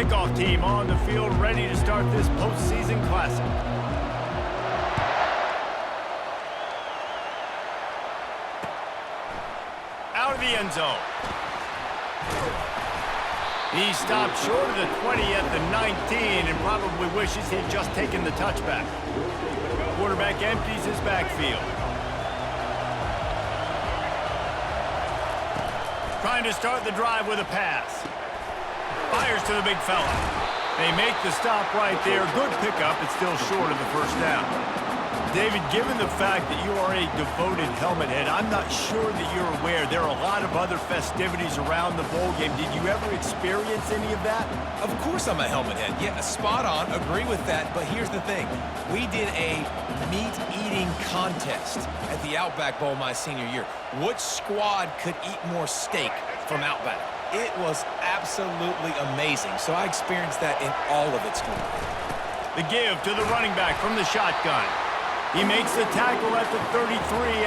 kickoff team on the field ready to start this postseason classic. Out of the end zone. He stopped short of the 20 at the 19 and probably wishes he'd just taken the touchback. Quarterback empties his backfield. Trying to start the drive with a pass. Fires to the big fella. They make the stop right there. Good pickup. It's still short of the first down. David, given the fact that you are a devoted helmet head, I'm not sure that you're aware there are a lot of other festivities around the bowl game. Did you ever experience any of that? Of course I'm a helmet head. Yeah, spot on. Agree with that. But here's the thing. We did a meat-eating contest at the Outback Bowl my senior year. Which squad could eat more steak from Outback? It was absolutely amazing. So I experienced that in all of its glory. The give to the running back from the shotgun. He makes the tackle at the 33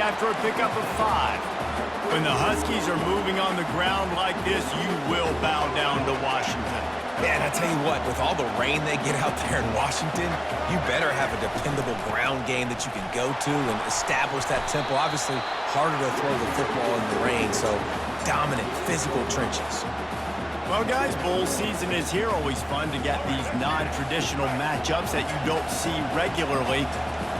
after a pickup of 5. When the Huskies are moving on the ground like this, you will bow down to Washington. Yeah, and I tell you what, with all the rain they get out there in Washington, you better have a dependable ground game that you can go to and establish that tempo. Obviously, harder to throw the football in the rain, so dominant physical trenches. Well, guys, bowl season is here. Always fun to get these non-traditional matchups that you don't see regularly.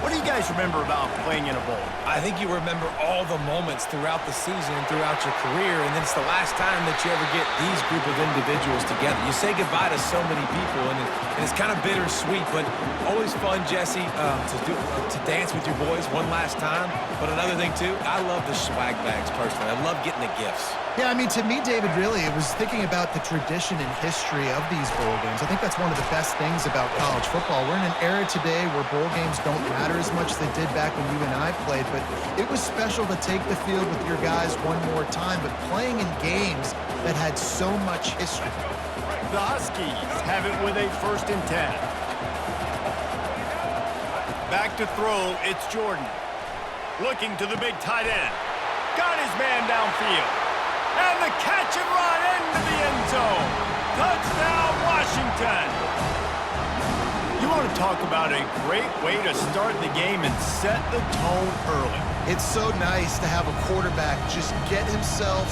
What do you guys remember about playing in a bowl? I think you remember all the moments throughout the season and throughout your career, and then it's the last time that you ever get these group of individuals together. You say goodbye to so many people, and it's kind of bittersweet, but always fun, Jesse, to dance with your boys one last time. But another thing, too, I love the swag bags, personally. I love getting the gifts. Yeah, I mean, to me, David, really, it was thinking about the tradition and history of these bowl games. I think that's one of the best things about college football. We're in an era today where bowl games don't matter as much as they did back when you and I played, but it was special to take the field with your guys one more time, but playing in games that had so much history. The Huskies have it with a 1st and 10. Back to throw, it's Jordan. Looking to the big tight end. Got his man downfield. And the catch and run into the end zone. Touchdown, Washington. You want to talk about a great way to start the game and set the tone early. It's so nice to have a quarterback just get himself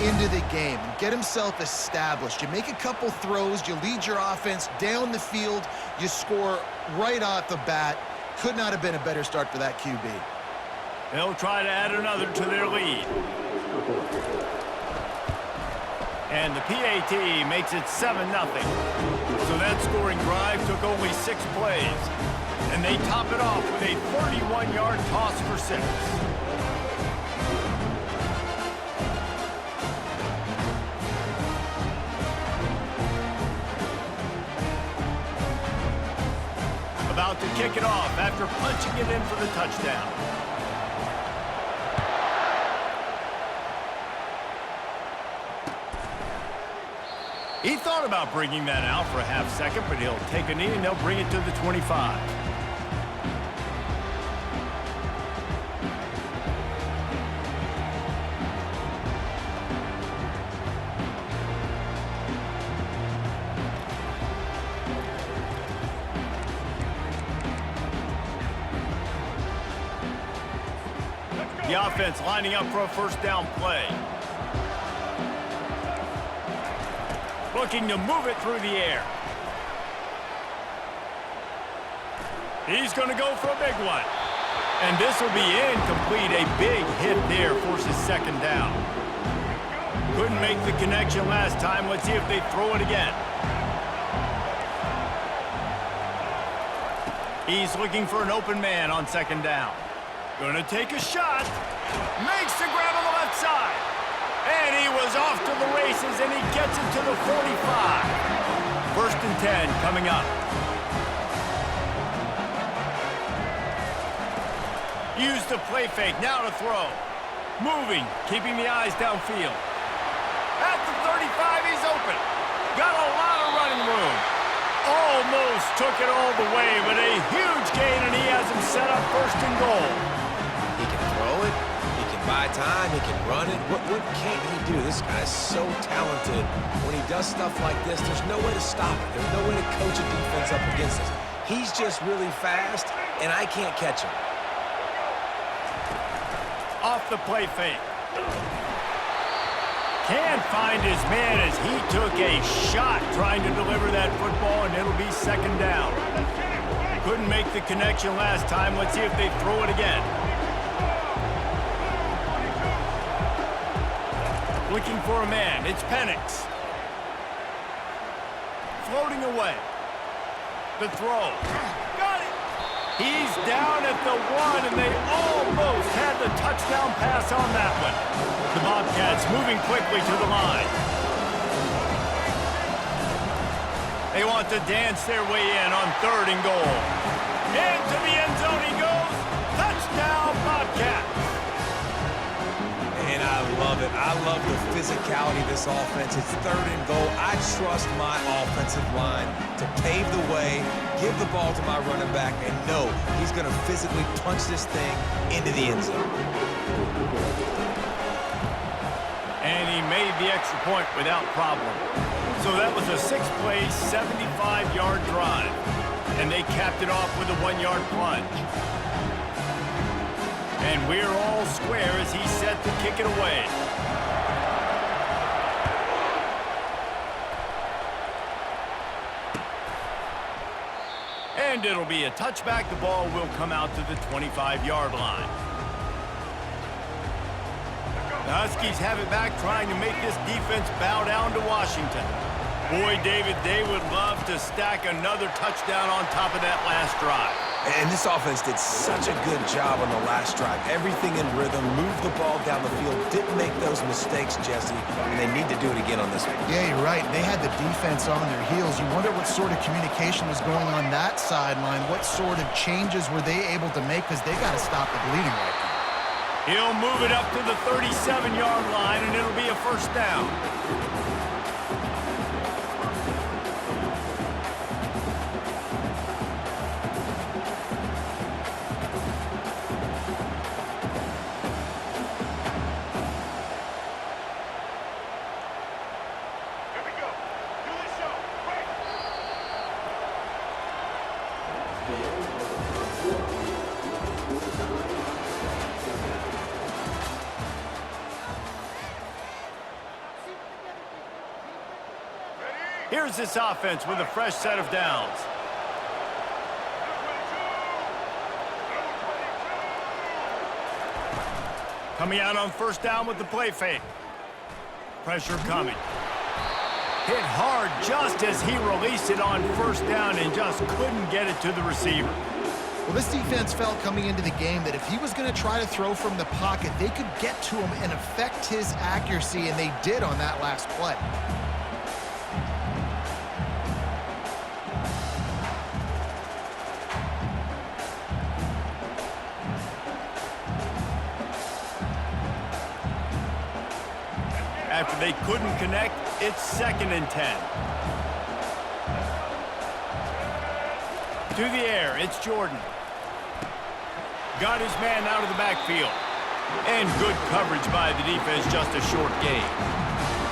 into the game and get himself established. You make a couple throws, you lead your offense down the field, you score right off the bat. Could not have been a better start for that QB. They'll try to add another to their lead. And the PAT makes it 7-0. So that scoring drive took only 6 plays. And they top it off with a 31-yard toss for 6. About to kick it off after punching it in for the touchdown. He thought about bringing that out for a half second, but he'll take a knee and they'll bring it to the 25. The offense lining up for a 1st down play. Looking to move it through the air. He's going to go for a big one. And this will be incomplete. A big hit there forces 2nd down. Couldn't make the connection last time. Let's see if they throw it again. He's looking for an open man on 2nd down. Going to take a shot. Makes the grab on the left side. And he was off to the races, and he gets it to the 45. 1st and 10 coming up. Use the play fake, now to throw. Moving, keeping the eyes downfield. At the 35, he's open. Got a lot of running room. Almost took it all the way, but a huge gain, and he has him set up 1st and goal. He can throw it, he can buy buy time. He can run it. What can't he do? This guy's so talented. When he does stuff like this, there's no way to stop it. There's no way to coach a defense up against this. He's just really fast, and I can't catch him. Off the play fake. Can't find his man as he took a shot trying to deliver that football, and it'll be second down. Couldn't make the connection last time. Let's see if they throw it again. Looking for a man. It's Penix. Floating away. The throw. Got it. He's down at the 1, and they almost had the touchdown pass on that one. The Bobcats moving quickly to the line. They want to dance their way in on 3rd and goal. Into the end zone he goes. Touchdown, Bobcats. And I love it. I love the physicality of this offense. It's 3rd and goal. I trust my offensive line to pave the way, give the ball to my running back, and know he's going to physically punch this thing into the end zone. And he made the extra point without problem. So that was a 6-play, 75-yard drive. And they capped it off with a 1-yard plunge. And we're all square as he's set to kick it away. And it'll be a touchback. The ball will come out to the 25-yard line. The Huskies have it back, trying to make this defense bow down to Washington. Boy, David, they would love to stack another touchdown on top of that last drive. And this offense did such a good job on the last drive. Everything in rhythm, moved the ball down the field, didn't make those mistakes, Jesse, and they need to do it again on this one. Yeah, you're right. They had the defense on their heels. You wonder what sort of communication was going on that sideline. What sort of changes were they able to make, because they got to stop the bleeding right now. He'll move it up to the 37-yard line, and it'll be a first down. Here's this offense with a fresh set of downs. Coming out on first down with the play fake. Pressure coming. Hit hard just as he released it on first down and just couldn't get it to the receiver. Well, this defense felt coming into the game that if he was going to try to throw from the pocket, they could get to him and affect his accuracy, and they did on that last play. After they couldn't connect, it's 2nd and 10. To the air, it's Jordan. Got his man out of the backfield. And good coverage by the defense, just a short gain.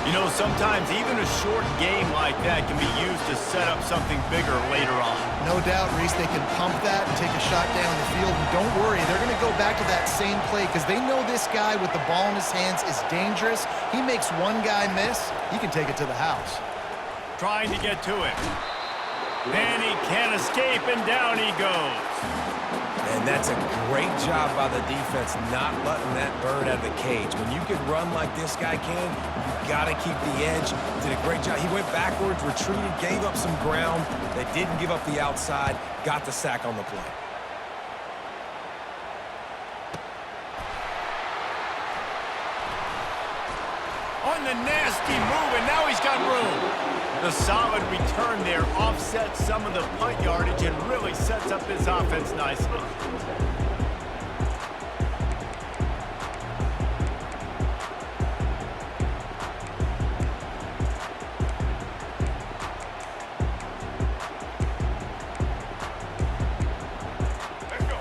You know, sometimes even a short game like that can be used to set up something bigger later on. No doubt, Reese, they can pump that and take a shot down the field. And don't worry, they're going to go back to that same play because they know this guy with the ball in his hands is dangerous. He makes one guy miss, he can take it to the house. Trying to get to it. And he can't escape, and down he goes. And that's a great job by the defense, not letting that bird out of the cage. When you can run like this guy can, you got to keep the edge. Did a great job. He went backwards, retreated, gave up some ground. They didn't give up the outside, got the sack on the play. On the nasty move, and now he's got room. The solid return there offsets some of the punt yardage and really sets up this offense nicely.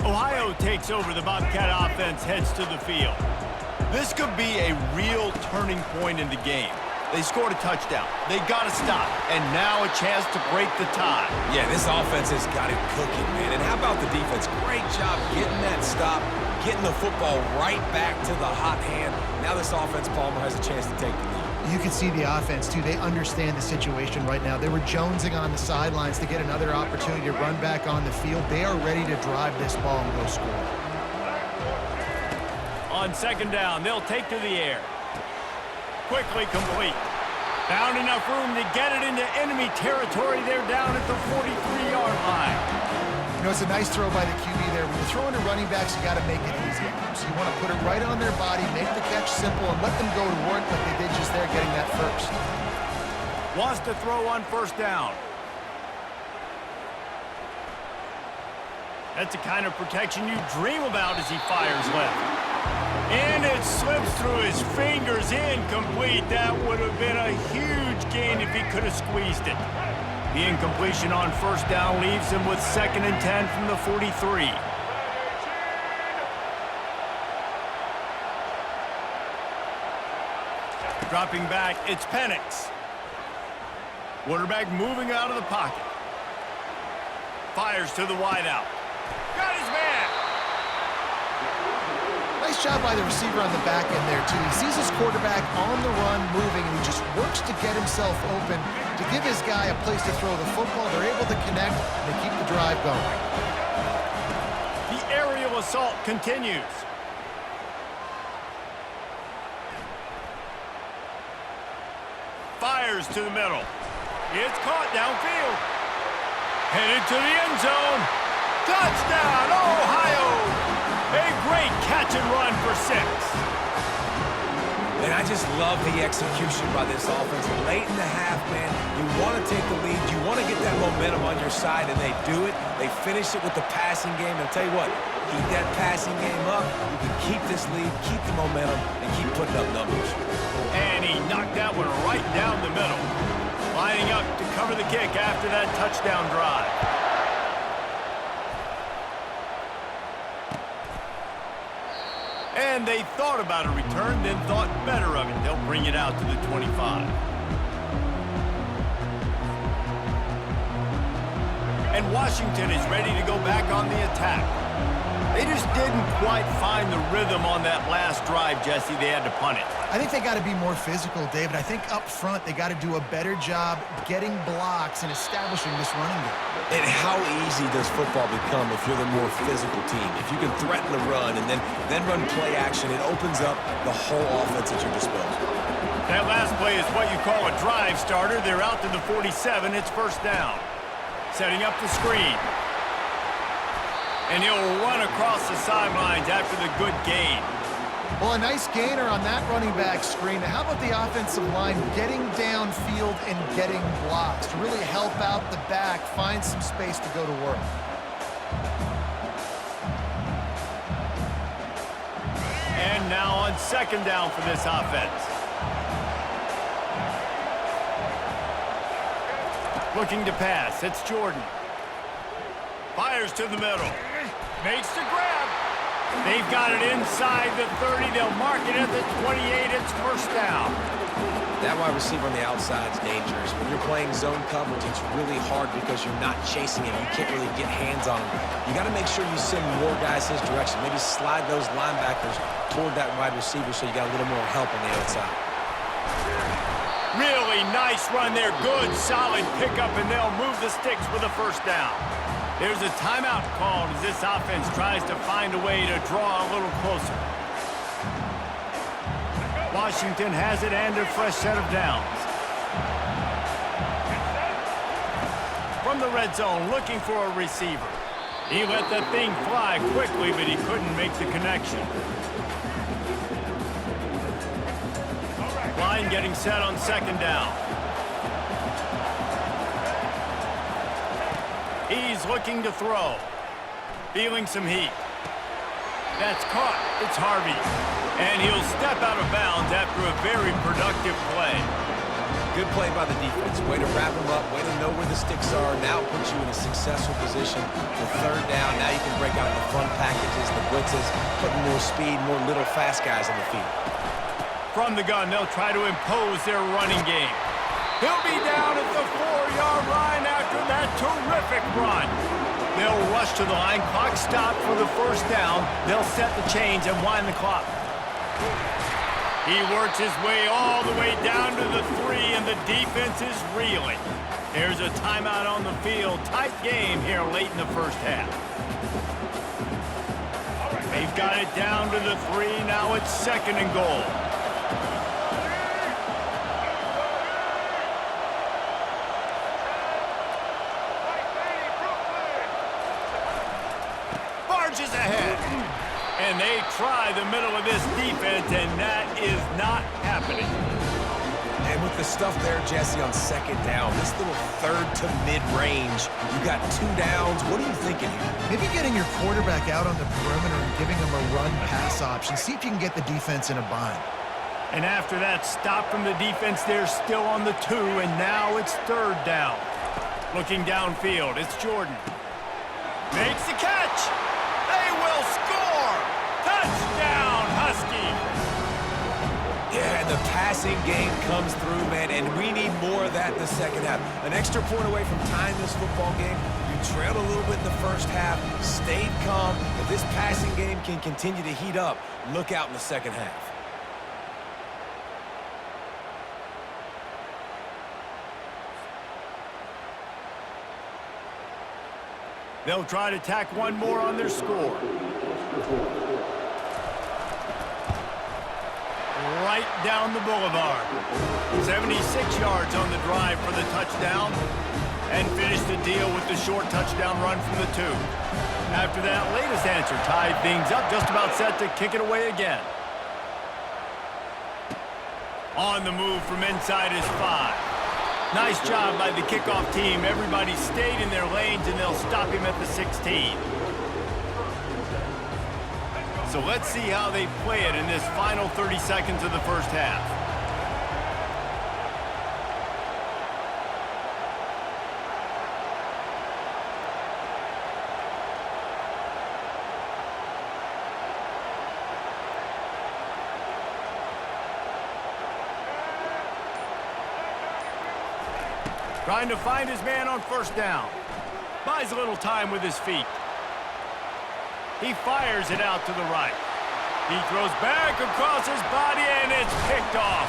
Ohio takes over. The Bobcat offense heads to the field. This could be a real turning point in the game. They scored a touchdown. They got to stop. And now a chance to break the tie. Yeah, this offense has got it cooking, man. And how about the defense? Great job getting that stop, getting the football right back to the hot hand. Now this offense, Palmer, has a chance to take the lead. You can see the offense, too. They understand the situation right now. They were jonesing on the sidelines to get another opportunity to run back on the field. They are ready to drive this ball and go score. On second down, they'll take to the air. Quickly complete. Found enough room to get it into enemy territory. They're down at the 43-yard line. You know, it's a nice throw by the QB there. When you're throwing to running backs, you got to make it easy. So you want to put it right on their body, make the catch simple, and let them go to work like they did just there getting that first. Wants to throw on first down. That's the kind of protection you dream about as he fires left. And it slips through his fingers, incomplete. That would have been a huge gain if he could have squeezed it. The incompletion on first down leaves him with 2nd and 10 from the 43. Dropping back, it's Penix. Quarterback moving out of the pocket. Fires to the wideout. Got his man. Nice job by the receiver on the back end there, too. He sees his quarterback on the run moving, and he just works to get himself open to give his guy a place to throw the football. They're able to connect, and they keep the drive going. The aerial assault continues. Fires to the middle. It's caught downfield. Headed to the end zone. Touchdown, Ohio! A great catch and run for 6. And I just love the execution by this offense. Late in the half, man, you want to take the lead. You want to get that momentum on your side, and they do it. They finish it with the passing game. And I'll tell you what, keep that passing game up. You can keep this lead, keep the momentum, and keep putting up numbers. And he knocked that one right down the middle. Lining up to cover the kick after that touchdown drive. And they thought about a return, then thought better of it. They'll bring it out to the 25. And Washington is ready to go back on the attack. They just didn't quite find the rhythm on that last drive, Jesse. They had to punt it. I think they got to be more physical, David. I think up front they got to do a better job getting blocks and establishing this running game. And how easy does football become if you're the more physical team? If you can threaten the run and then run play action, it opens up the whole offense at your disposal. That last play is what you call a drive starter. They're out to the 47. It's first down. Setting up the screen. And he'll run across the sidelines after the good gain. Well, a nice gainer on that running back screen. Now, how about the offensive line getting downfield and getting blocks to really help out the back, find some space to go to work? And now on second down for this offense. Looking to pass. It's Jordan. Fires to the middle. Makes the grab. They've got it inside the 30. They'll mark it at the 28. It's first down. That wide receiver on the outside is dangerous. When you're playing zone coverage, it's really hard because you're not chasing him. You can't really get hands on him. You got to make sure you send more guys his direction. Maybe slide those linebackers toward that wide receiver so you got a little more help on the outside. Really nice run there. Good, solid pickup, and they'll move the sticks with a first down. There's a timeout called as this offense tries to find a way to draw a little closer. Washington has it and a fresh set of downs. From the red zone, looking for a receiver. He let the thing fly quickly, but he couldn't make the connection. Line getting set on second down. He's looking to throw. Feeling some heat. That's caught. It's Harvey. And he'll step out of bounds after a very productive play. Good play by the defense. Way to wrap them up. Way to know where the sticks are. Now it puts you in a successful position for third down. Now you can break out the front packages, the blitzes, putting more speed, more little fast guys on the field. From the gun, they'll try to impose their running game. He'll be down at the 4-yard line after that terrific run. They'll rush to the line. Clock stopped for the first down. They'll set the chains and wind the clock. He works his way all the way down to the 3, and the defense is reeling. There's a timeout on the field. Tight game here late in the first half. They've got it down to the 3. Now it's 2nd and goal. Barges ahead. And they try the middle of this defense, and that is not happening. And with the stuff there, Jesse, on 2nd down, this little third to mid-range, you got 2 downs. What are you thinking here? Maybe getting your quarterback out on the perimeter and giving him a run-pass option. See if you can get the defense in a bind. And after that stop from the defense, they're still on the 2, and now it's 3rd down. Looking downfield, it's Jordan. Makes the catch. They will score. Touchdown, Huskies. Yeah, and the passing game comes through, man, and we need more of that in the second half. An extra point away from tying this football game. You trailed a little bit in the first half, stayed calm. If this passing game can continue to heat up, look out in the second half. They'll try to tack one more on their score. Right down the boulevard. 76 yards on the drive for the touchdown. And finish the deal with the short touchdown run from the 2. After that latest answer tied things up, just about set to kick it away again. On the move from inside is 5. Nice job by the kickoff team. Everybody stayed in their lanes, and they'll stop him at the 16. So let's see how they play it in this final 30 seconds of the first half. Trying to find his man on first down. Buys a little time with his feet. He fires it out to the right. He throws back across his body, and it's picked off.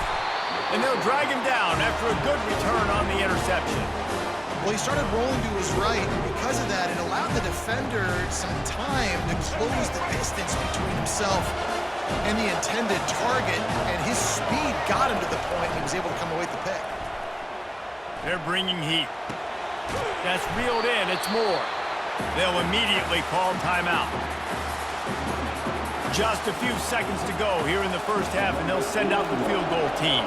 And they'll drag him down after a good return on the interception. Well, he started rolling to his right, and because of that, it allowed the defender some time to close the distance between himself and the intended target, and his speed got him to the point he was able to come away with the pick. They're bringing heat. That's reeled in. It's more. They'll immediately call timeout. Just a few seconds to go here in the first half, and they'll send out the field goal team.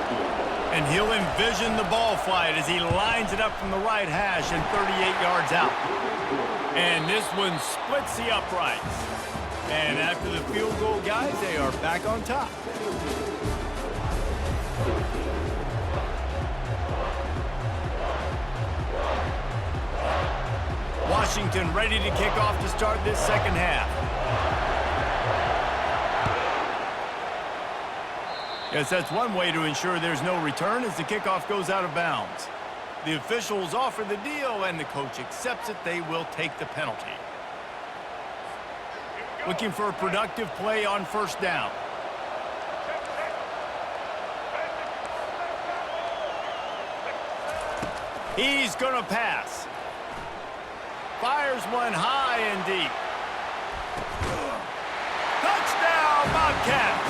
And he'll envision the ball flight as he lines it up from the right hash and 38 yards out. And this one splits the uprights. And after the field goal, guys, they are back on top. Washington ready to kick off to start this second half. Yes, that's one way to ensure there's no return as the kickoff goes out of bounds. The officials offer the deal, and the coach accepts it. They will take the penalty. Looking for a productive play on first down. He's going to pass. Fires one high and deep. Touchdown, Bobcats!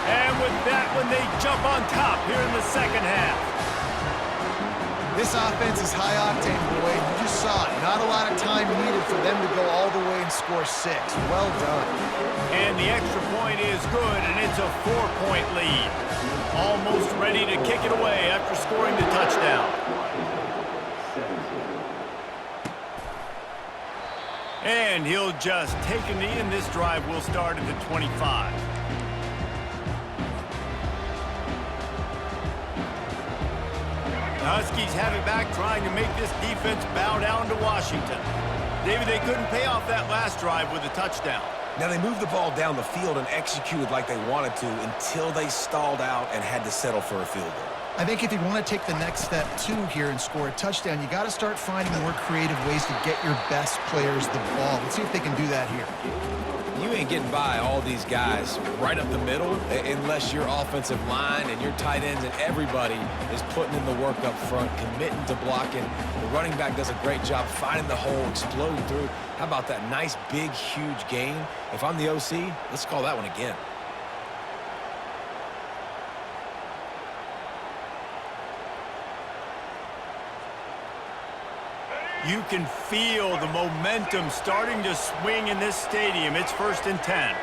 And with that one, they jump on top here in the second half. This offense is high octane, Boyd. You just saw it. Not a lot of time needed for them to go all the way and score 6. Well done. And the extra point is good, and it's a 4-point lead. Almost ready to kick it away after scoring the touchdown. And he'll just take a knee, and this drive will start at the 25. Huskies have it back, trying to make this defense bow down to Washington. David, they couldn't pay off that last drive with a touchdown. Now, they moved the ball down the field and executed like they wanted to until they stalled out and had to settle for a field goal. I think if you want to take the next step, too, here and score a touchdown, you got to start finding more creative ways to get your best players the ball. Let's see if they can do that here. You ain't getting by all these guys right up the middle unless your offensive line and your tight ends and everybody is putting in the work up front, committing to blocking. The running back does a great job finding the hole, exploding through. How about that nice, big, huge gain? If I'm the OC, let's call that one again. You can feel the momentum starting to swing in this stadium. It's 1st and 10.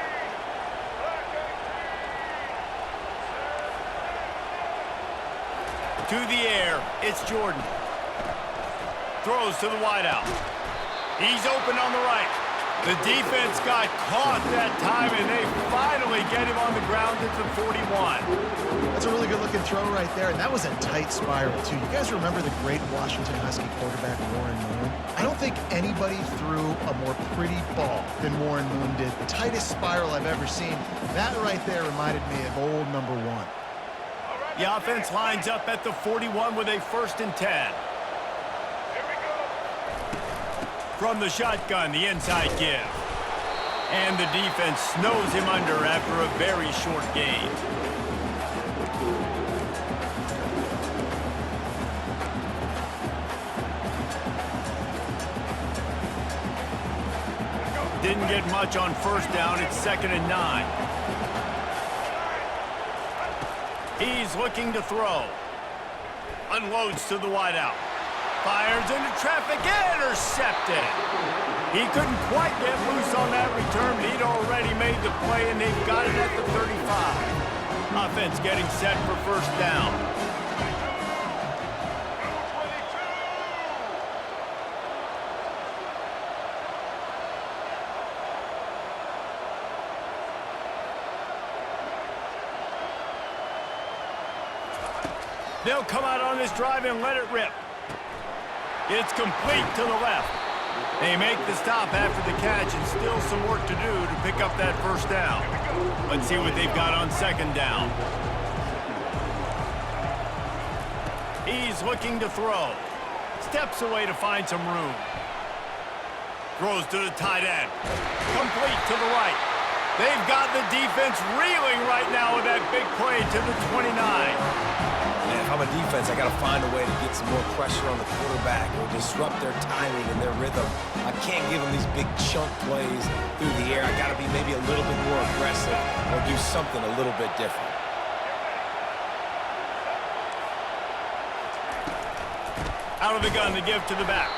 To the air, it's Jordan. Throws to the wideout. He's open on the right. The defense got caught that time, and they finally get him on the ground at the 41. That's a really good-looking throw right there, and that was a tight spiral, too. You guys remember the great Washington Husky quarterback Warren Moon? I don't think anybody threw a more pretty ball than Warren Moon did. The tightest spiral I've ever seen. That right there reminded me of old number 1. The offense lines up at the 41 with a 1st and 10. From the shotgun, the inside give. And the defense snows him under after a very short gain. Didn't get much on 1st down. It's 2nd and 9. He's looking to throw. Unloads to the wideout. Fires into traffic, intercepted. He couldn't quite get loose on that return, but he'd already made the play, and they've got it at the 35. Offense getting set for 1st down. They'll come out on this drive and let it rip. It's complete to the left. They make the stop after the catch, and still some work to do to pick up that 1st down. Let's see what they've got on 2nd down. He's looking to throw. Steps away to find some room. Throws to the tight end. Complete to the right. They've got the defense reeling right now with that big play to the 29. Man, if I'm a defense, I got to find a way to get some more pressure on the quarterback or disrupt their timing and their rhythm. I can't give them these big chunk plays through the air. I got to be maybe a little bit more aggressive or do something a little bit different. Out of the gun to give to the back.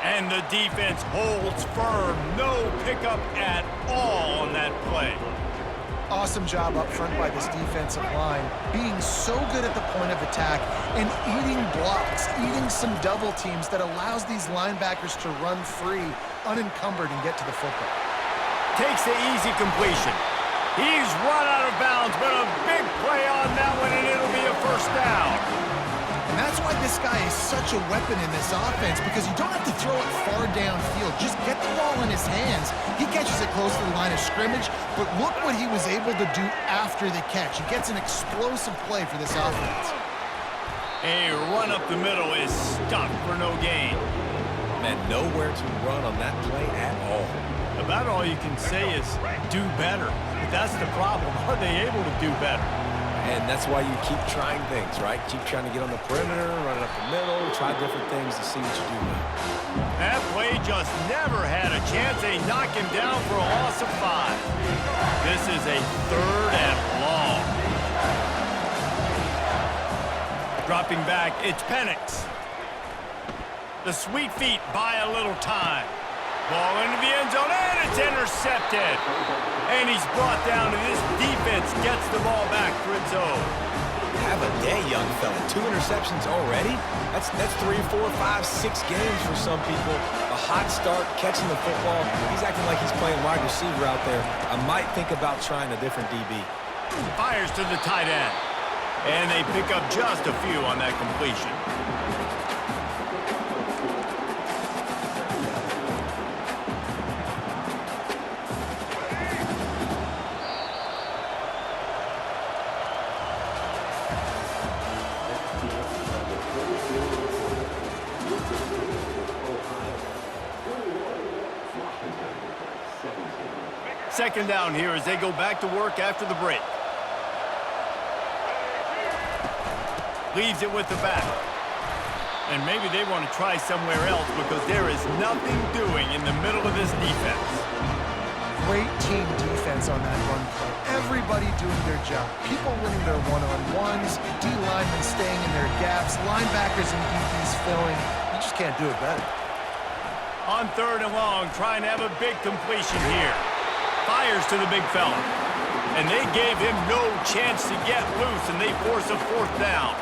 And the defense holds firm. No pickup at all on that play. Awesome job up front by this defensive line, being so good at the point of attack and eating blocks, eating some double teams that allows these linebackers to run free, unencumbered, and get to the football. Takes the easy completion. He's run out of bounds, but a big play on that one, and it'll be a 1st down. And that's why this guy is such a weapon in this offense, because you don't have to throw it far downfield. Just get the ball in his hands. He catches it close to the line of scrimmage, but look what he was able to do after the catch. He gets an explosive play for this offense. A run up the middle is stopped for no gain. Man, nowhere to run on that play at all. About all you can say is do better. But that's the problem. Are they able to do better? And that's why you keep trying things, right? Keep trying to get on the perimeter, run it up the middle, try different things to see what you do now. That play just never had a chance. They knock him down for a loss of 5. This is a 3rd and long. Dropping back, it's Penix. The sweet feet buy a little time. Ball into the end zone, and it's intercepted. And he's brought down, and this defense gets the ball back for its own. Have a day, young fella. 2 interceptions already? That's 3, 4, 5, 6 games for some people. A hot start, catching the football. He's acting like he's playing wide receiver out there. I might think about trying a different DB. Fires to the tight end. And they pick up just a few on that completion. Second down here as they go back to work after the break. Leaves it with the back. And maybe they want to try somewhere else because there is nothing doing in the middle of this defense. Great team defense on that run play. Everybody doing their job. People winning their one-on-ones, D-linemen staying in their gaps, linebackers and DBs filling. You just can't do it better. On 3rd and long, trying to have a big completion here. Fires to the big fella. And they gave him no chance to get loose, and they force a 4th down.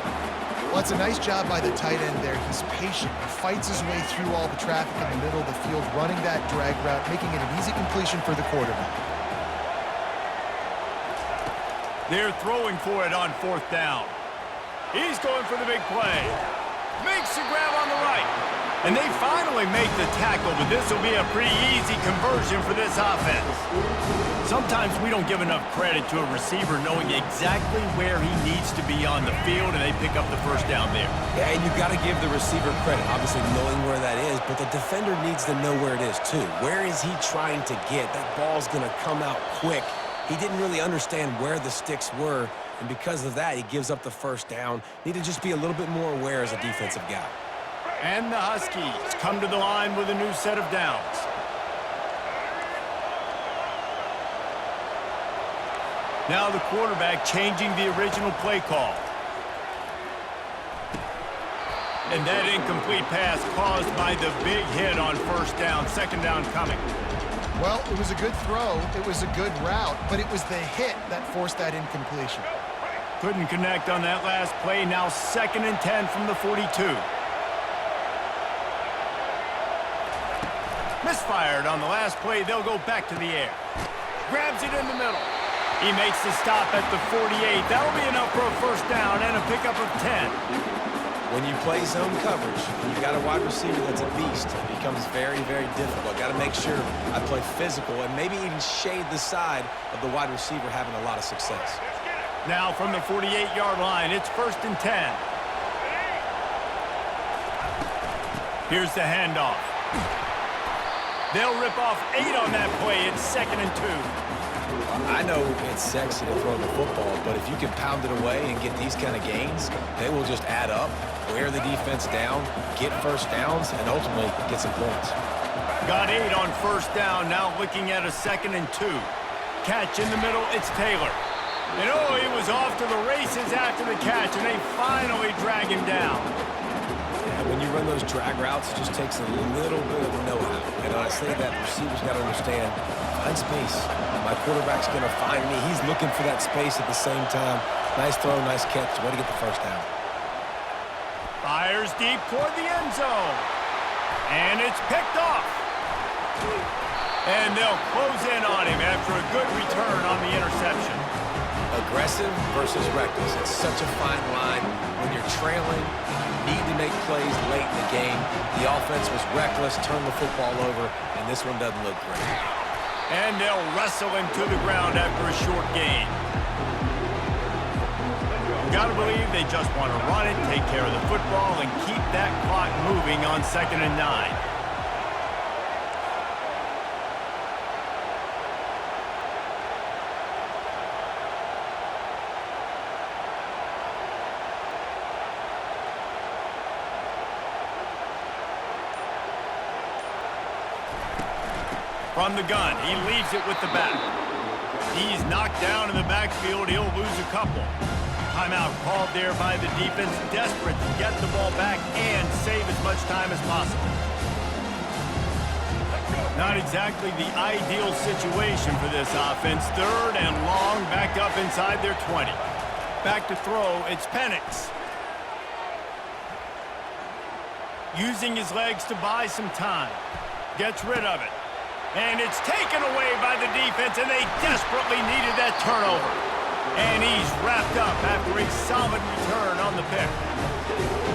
Well, it's a nice job by the tight end there. He's patient. He fights his way through all the traffic in the middle of the field, running that drag route, making it an easy completion for the quarterback. They're throwing for it on 4th down. He's going for the big play. Makes the grab on the right. And they finally make the tackle, but this will be a pretty easy conversion for this offense. Sometimes we don't give enough credit to a receiver knowing exactly where he needs to be on the field, and they pick up the 1st down there. Yeah, and you've got to give the receiver credit, obviously knowing where that is, but the defender needs to know where it is too. Where is he trying to get? That ball's going to come out quick. He didn't really understand where the sticks were, and because of that, he gives up the 1st down. Need to just be a little bit more aware as a defensive guy. And the Huskies come to the line with a new set of downs. Now the quarterback changing the original play call. And that incomplete pass caused by the big hit on 1st down. 2nd down coming. Well, it was a good throw. It was a good route, but it was the hit that forced that incompletion. Couldn't connect on that last play. Now 2nd and 10 from the 42. Misfired on the last play. They'll go back to the air. Grabs it in the middle. He makes the stop at the 48. That'll be enough for a 1st down and a pickup of 10. When you play zone coverage and you've got a wide receiver that's a beast, it becomes very, very difficult. Got to make sure I play physical and maybe even shade the side of the wide receiver having a lot of success. Now from the 48-yard line, it's 1st and 10. Here's the handoff. They'll rip off 8 on that play. It's 2nd and 2. I know it's sexy to throw the football, but if you can pound it away and get these kind of gains, they will just add up, wear the defense down, get 1st downs, and ultimately get some points. Got 8 on 1st down, now looking at a 2nd and 2. Catch in the middle, it's Taylor. And oh, he was off to the races after the catch, and they finally drag him down. When you run those drag routes, it just takes a little bit of know-how. And I say that receivers got to understand, find space. My quarterback's going to find me. He's looking for that space at the same time. Nice throw, nice catch. Way to get the 1st down. Fires deep toward the end zone. And it's picked off. And they'll close in on him after a good return on the interception. Aggressive versus reckless. It's such a fine line. When you're trailing, you need to make plays late in the game. The offense was reckless, turned the football over, and this one doesn't look great. And they'll wrestle him to the ground after a short gain. You gotta believe they just want to run it, take care of the football, and keep that clock moving on 2nd and 9. From the gun, he leaves it with the back. He's knocked down in the backfield. He'll lose a couple. Timeout called there by the defense, desperate to get the ball back and save as much time as possible. Not exactly the ideal situation for this offense. 3rd and long, back up inside their 20. Back to throw, it's Penix. Using his legs to buy some time. Gets rid of it. And it's taken away by the defense, and they desperately needed that turnover. And he's wrapped up after a solid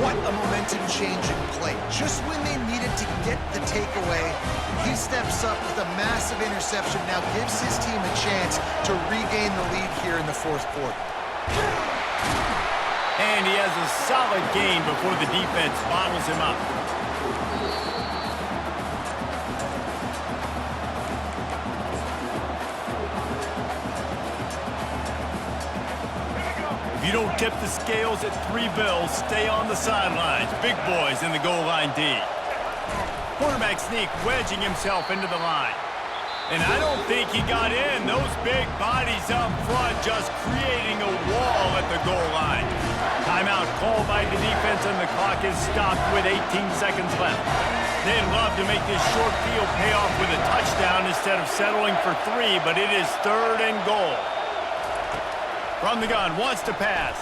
what a momentum-changing play. Just when they needed to get the takeaway, he steps up with a massive interception, now gives his team a chance to regain the lead here in the fourth quarter. And he has a solid gain before the defense bottles him up. If you don't tip the scales at 3 bills, stay on the sidelines. Big boys in the goal line D. Quarterback sneak wedging himself into the line. And I don't think he got in. Those big bodies up front just creating a wall at the goal line. Timeout called by the defense, and the clock is stopped with 18 seconds left. They'd love to make this short field pay off with a touchdown instead of settling for 3, but it is 3rd and goal. From the gun, wants to pass.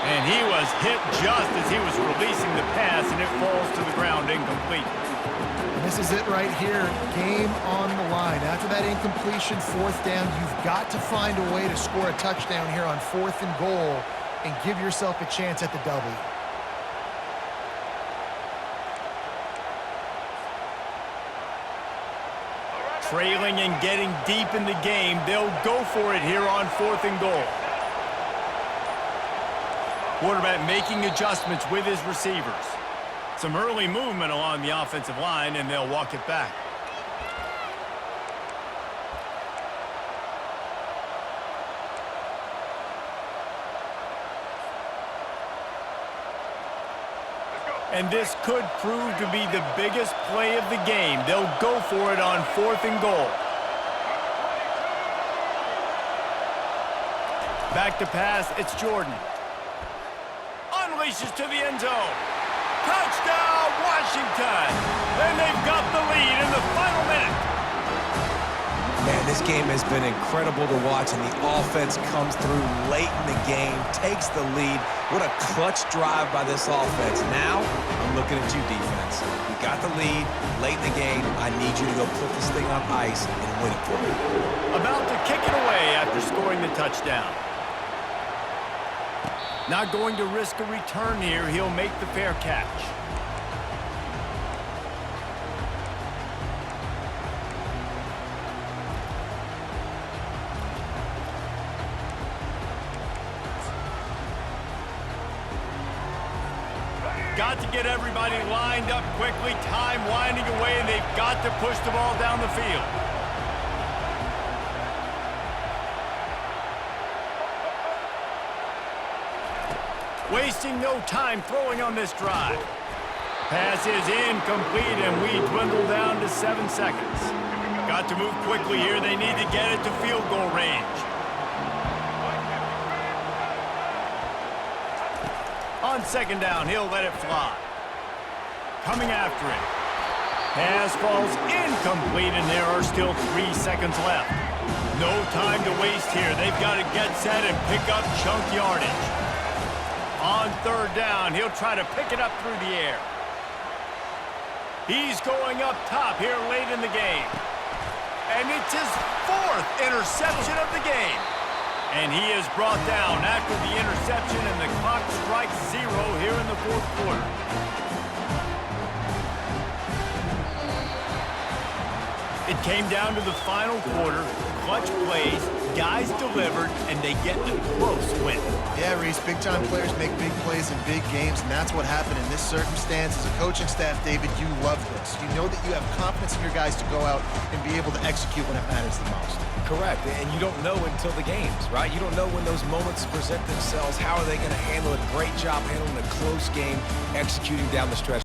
And he was hit just as he was releasing the pass, and it falls to the ground incomplete. And this is it right here. Game on the line. After that incompletion, 4th down, you've got to find a way to score a touchdown here on 4th and goal and give yourself a chance at the W. Trailing and getting deep in the game, they'll go for it here on 4th and goal. Quarterback making adjustments with his receivers. Some early movement along the offensive line, and they'll walk it back. And this could prove to be the biggest play of the game. They'll go for it on 4th and goal. Back to pass, it's Jordan. Unleashes to the end zone. Touchdown, Washington! And they've got the lead in the final minute. Man, this game has been incredible to watch, and the offense comes through late in the game, takes the lead. What a clutch drive by this offense. Now, I'm looking at you, defense. You got the lead late in the game. I need you to go put this thing on ice and win it for me. About to kick it away after scoring the touchdown. Not going to risk a return here. He'll make the fair catch. Got to get everybody lined up quickly. Time winding away, and they've got to push the ball down the field. Wasting no time throwing on this drive. Pass is incomplete, and we dwindle down to 7 seconds. Got to move quickly here. They need to get it to field goal range. On 2nd down, he'll let it fly. Coming after it. Pass falls incomplete, and there are still 3 seconds left. No time to waste here. They've got to get set and pick up chunk yardage. On 3rd down, he'll try to pick it up through the air. He's going up top here late in the game. And it's his 4th interception of the game. And he is brought down after the interception, and the clock strikes 0 here in the 4th quarter. It came down to the final quarter. Clutch plays, guys delivered, and they get a close win. Yeah, Reese, big-time players make big plays in big games, and that's what happened in this circumstance. As a coaching staff, David, you love this. You know that you have confidence in your guys to go out and be able to execute when it matters the most. Correct, and you don't know until the games, right? You don't know when those moments present themselves. How are they going to handle it? Great job handling a close game, executing down the stretch.